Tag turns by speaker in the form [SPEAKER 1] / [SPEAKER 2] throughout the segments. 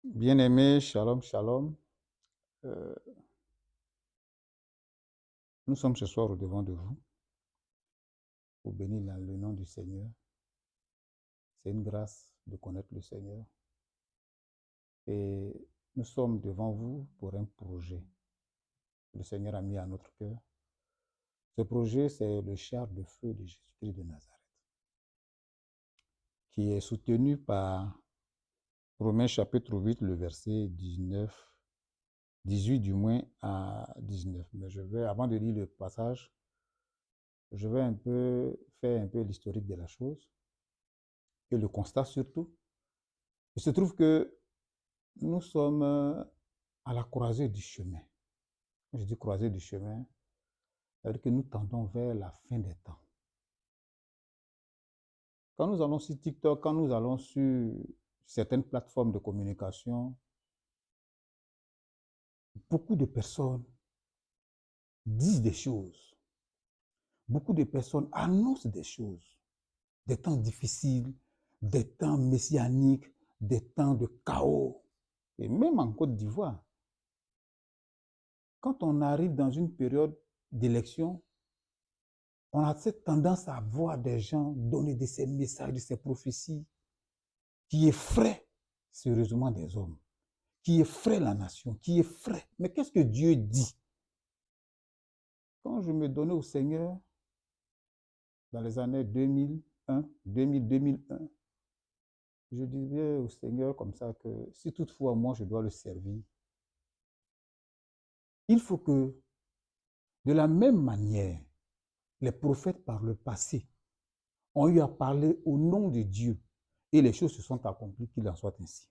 [SPEAKER 1] Bien-aimés, shalom, shalom. Euh, nous sommes ce soir au-devant de vous pour bénir dans le nom du Seigneur. C'est une grâce de connaître le Seigneur. Et nous sommes devant vous pour un projet que le Seigneur a mis à notre cœur. Ce projet, c'est le char de feu de Jésus-Christ de Nazareth, qui est soutenu par Romains chapitre 8, le verset 19, 18 du moins à 19. Mais avant de lire le passage, je vais faire un peu l'historique de la chose et le constat surtout. Il se trouve que nous sommes à la croisée du chemin. Quand je dis croisée du chemin, ça veut dire que nous tendons vers la fin des temps. Quand nous allons sur TikTok, quand nous allons sur certaines plateformes de communication, beaucoup de personnes disent des choses. Beaucoup de personnes annoncent des choses. Des temps difficiles, des temps messianiques, des temps de chaos. Et même en Côte d'Ivoire, quand on arrive dans une période d'élection, on a cette tendance à voir des gens donner de ces messages, de ces prophéties qui effraient sérieusement des hommes, qui effraient la nation, qui effraient. Mais qu'est-ce que Dieu dit? Quand je me donnais au Seigneur, dans les années 2001, 2001, je disais au Seigneur comme ça que si toutefois moi je dois le servir, il faut que de la même manière, les prophètes par le passé ont eu à parler au nom de Dieu et les choses se sont accomplies, qu'il en soit ainsi.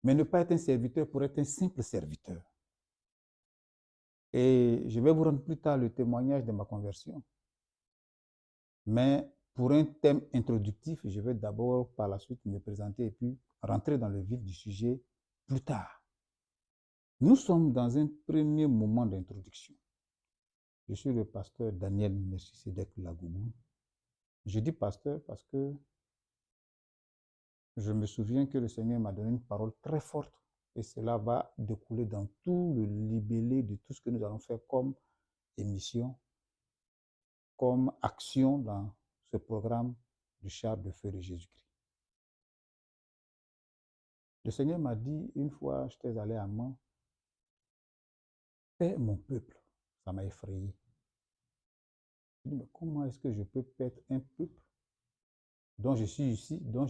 [SPEAKER 1] Mais ne pas être un serviteur pour être un simple serviteur. Et je vais vous rendre plus tard le témoignage de ma conversion. Mais pour un thème introductif, je vais d'abord par la suite me présenter et puis rentrer dans le vif du sujet plus tard. Nous sommes dans un premier moment d'introduction. Je suis le pasteur Daniel Melchisedek Lagougou. Je dis pasteur parce que je me souviens que le Seigneur m'a donné une parole très forte et cela va découler dans tout le libellé de tout ce que nous allons faire comme émission, comme action dans ce programme du char de feu de Jésus-Christ. Le Seigneur m'a dit, une fois, j'étais allé à Mans, paie mon peuple. Ça m'a effrayé. Je dis, mais comment est-ce que je peux perdre un peuple dont je suis ici, dont je